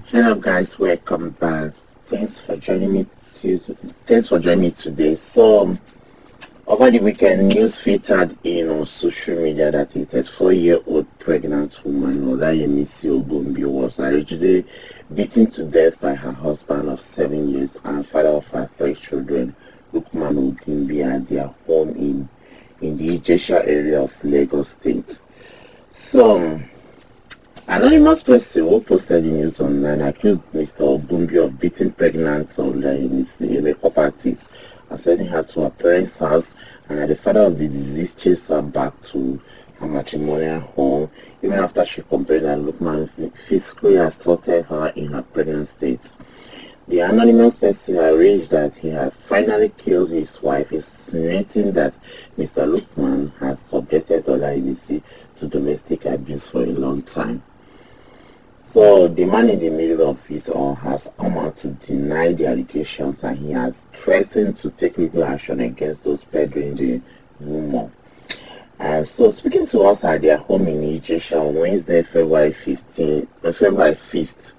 Hello guys, welcome back. Thanks for joining me today. Over the weekend, news featured in on social media that a 34-year-old pregnant woman, Olayemisi was allegedly beaten to death by her husband of 7 years and father of her 3 children, Lukman Ogimbi, at their home in the Ijesha area of Lagos State. Anonymous person who posted the news online accused Mr. Ogumbi of beating pregnant Olayemisi, a makeup artist, and sending her to her parents' house, and that the father of the deceased chased her back to her matrimonial home, even after she complained that Lukman physically assaulted her in her pregnant state. The anonymous person alleged that he had finally killed his wife, insinuating that Mr. Lukman has subjected Olayemisi to domestic abuse for a long time. So the man in the middle of it all has come out to deny the allegations, and he has threatened to take legal action against those peddling the rumor. So speaking to us at their home in Ijesha on Wednesday, February 5th,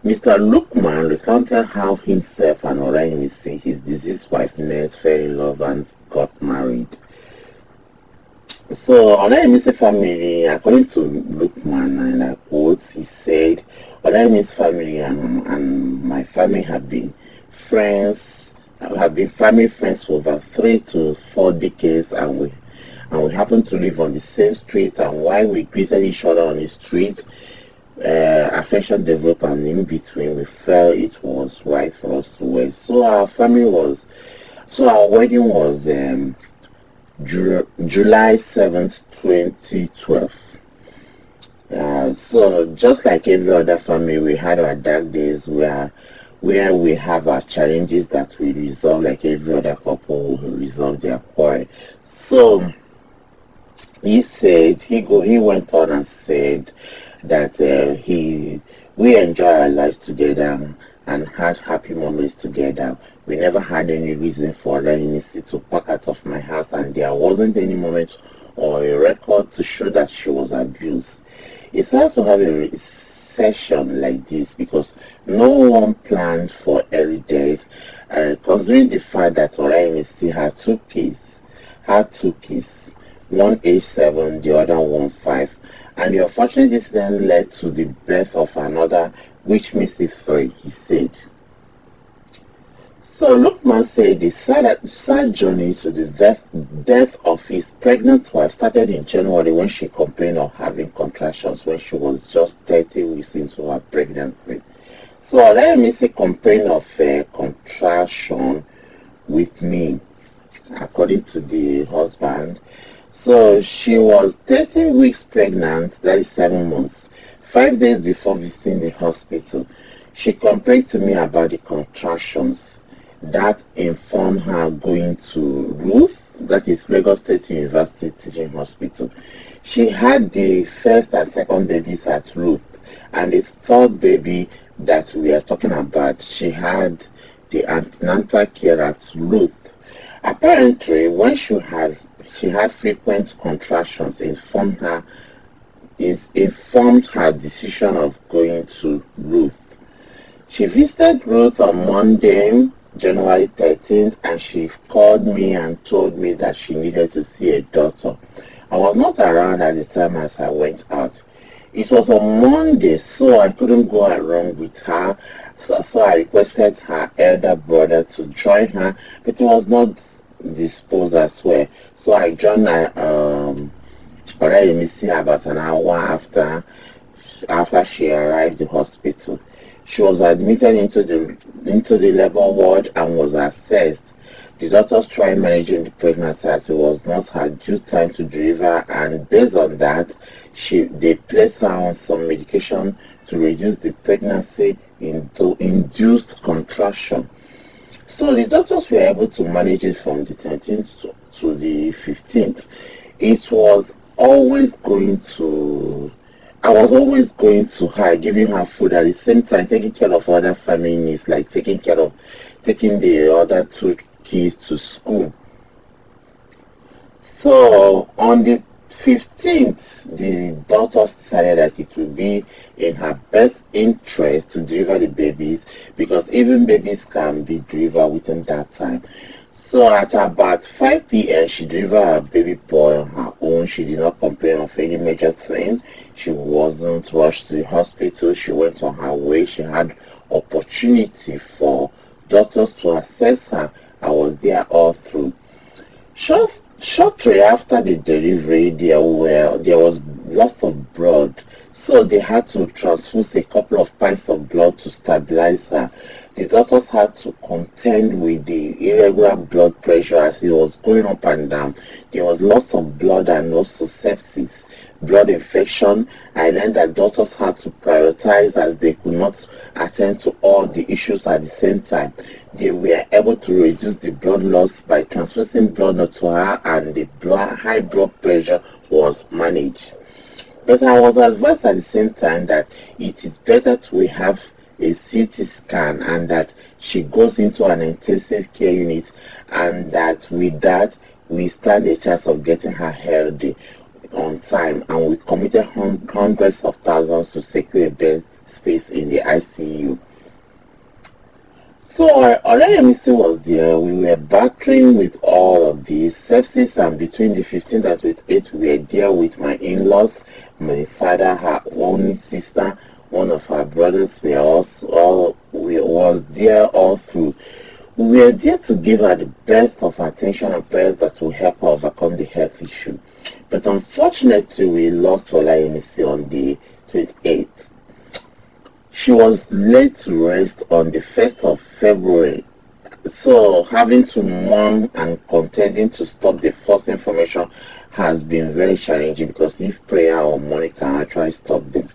Mr. Lukman recounted how himself and Olayemisi, his deceased wife, met, fell in love and got married. So, Olayemisi family, according to Lukman, and I quote, he said, Olayemisi family and my family have been family friends for over 3 to 4 decades, and we happen to live on the same street, and while we greeted each other on the street, affection developed, and in between we felt it was right for us to wed. So our wedding was July 7th, 2012. So just like every other family, we had our dark days where we have our challenges that we resolve like every other couple will resolve their quarrel. So he went on and said that we enjoy our lives together and had happy moments together. We never had any reason for Olayemisi to pack out of my house, and there wasn't any moment or a record to show that she was abused. It's hard to have a session like this because no one planned for early death, considering the fact that Olayemisi had two kids, one age 7, the other one 5, and the unfortunate incident led to the birth of another, which makes it 3, he said. So Lukman said the sad journey to the death of his pregnant wife started in January when she complained of having contractions when she was just 30 weeks into her pregnancy. So Olayemisi complained of contraction with me, according to the husband. So she was 13 weeks pregnant, that is 7 months, 5 days before visiting the hospital. She complained to me about the contractions. That informed her going to Ruth, that is Lagos State University Teaching Hospital. She had the first and second babies at Ruth, and the third baby that we are talking about, she had the antenatal care at Ruth. Apparently, when she had frequent contractions, informed her decision of going to Ruth. She visited Ruth on Monday, January 13th, and she called me and told me that she needed to see a doctor. I was not around at the time as I went out. It was on Monday, so I couldn't go along with her. So I requested her elder brother to join her, but he was not disposed as well. So I joined Olayemisi about an hour after she arrived at the hospital. She was admitted into the labor ward and was assessed. The doctors tried managing the pregnancy as it was not her due time to deliver, and based on that, they placed her on some medication to reduce the pregnancy induced contraction. So the doctors were able to manage it from the 13th to the 15th. I was always going to her, giving her food, at the same time taking care of other family needs, like taking the other 2 kids to school. So on the 15th, the doctor decided that it would be in her best interest to deliver the babies, because even babies can be delivered within that time. So at about 5 p.m., she delivered her baby boy on her own. She did not complain of any major thing. She wasn't rushed to the hospital. She went on her way. She had opportunity for doctors to assess her. I was there all through. Shortly after the delivery, there was lots of blood, so they had to transfuse a couple of pints of blood to stabilize her. The doctors had to contend with the irregular blood pressure as it was going up and down. There was lots of blood and also sepsis, blood infection. I learned that doctors had to prioritize as they could not attend to all the issues at the same time. They were able to reduce the blood loss by transfusing blood to her, and the high blood pressure was managed. But I was advised at the same time that it is better to have a CT scan and that she goes into an intensive care unit, and that with that we stand a chance of getting her healthy on time, and we committed hundreds of thousands to secure a bed space in the ICU. So Olayemisi was there. We were battling with all of the sepsis, and between the 15th and 28th, we were there with my in-laws, my father, her only sister, one of her brothers. We was there all through. We were there to give her the best of attention and prayers that will help her overcome the health issue. But unfortunately, we lost Olayemisi on the 28th. She was laid to rest on the 1st of February. So having to mourn and contending to stop the false information has been very challenging, because if prayer or money can actually stop them.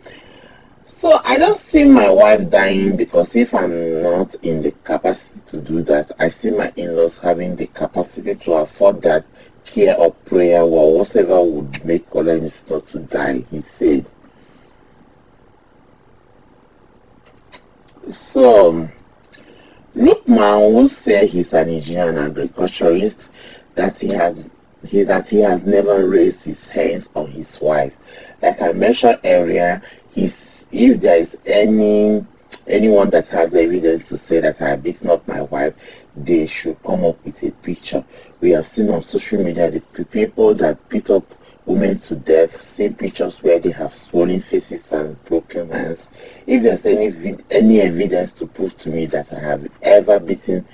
So I don't see my wife dying, because if I'm not in the capacity to do that, I see my in-laws having the capacity to afford that care or prayer or whatever would make Olayemisi not to die, he said. So Lukman, who said he's an engineer and agriculturist, that he has never raised his hands on his wife. Like I mentioned earlier, if there is anyone that has evidence to say that I have beaten up my wife, they should come up with a picture. We have seen on social media the people that beat up women to death, seen pictures where they have swollen faces and broken hands. If there's any evidence to prove to me that I have ever beaten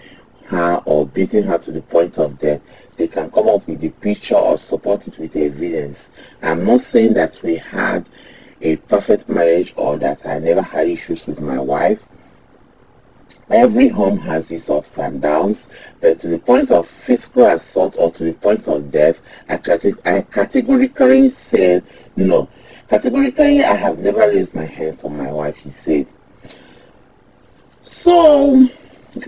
her or beaten her to the point of death, they can come up with the picture or support it with evidence. I'm not saying that we had a perfect marriage or that I never had issues with my wife. Every home has its ups and downs, but to the point of physical assault or to the point of death, I categorically said no. Categorically, I have never raised my hands on my wife, he said. So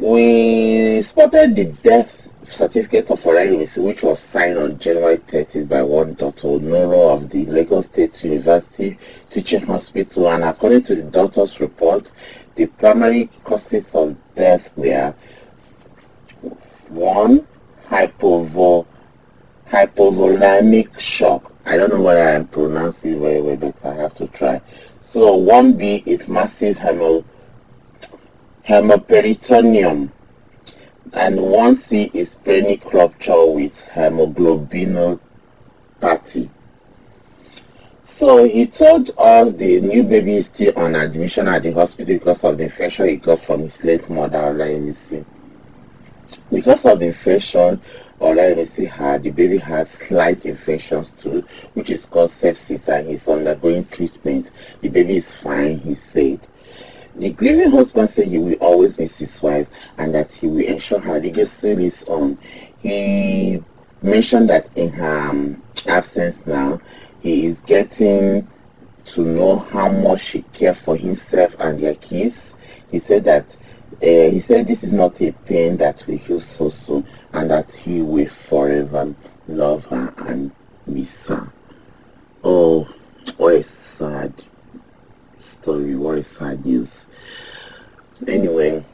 we spotted the death certificate of Olayemisi, which was signed on January 30th by one Dr. Onoro of the Lagos State University Teaching Hospital, and according to the doctor's report, the primary causes of death were 1. Hypovolemic shock. I don't know whether I'm pronouncing it very well, but I have to try. So 1B is massive hemoperitoneum, and 1C is phrenic rupture with hemoglobinopathy. So he told us the new baby is still on admission at the hospital because of the infection he got from his late mother, Olayemisi. Because of the infection Olayemisi had, the baby has slight infections too, which is called sepsis, and he's undergoing treatment. The baby is fine, he said. The grieving husband said he will always miss his wife and that he will ensure her legacy lives on. He mentioned that in her absence now, he is getting to know how much she cares for himself and their kids. He said that this is not a pain that will heal so soon, and that he will forever love her and miss her. Oh, what a sad story, what a sad news. Anyway,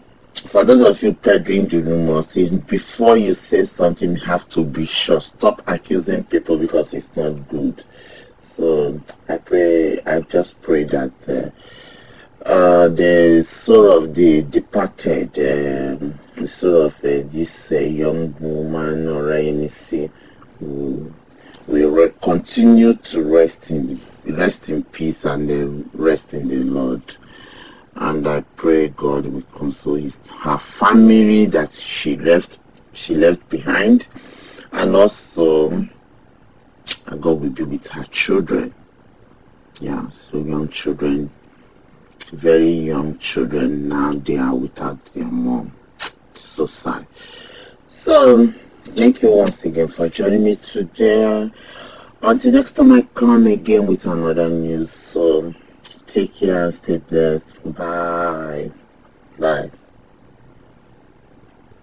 For those of you peddling the rumors, before you say something, you have to be sure. Stop accusing people because it's not good. So I just pray that the soul of the departed, the soul of this young woman or Rainisi, will continue to rest in peace and rest in the Lord. And I pray God will console her family that she left behind, and also God will be with her children. Yeah, so young children, very young children, now they are without their mom. So sad. So thank you once again for joining me today. Until next time I come again with another news. So take care and stay blessed. Bye. Bye.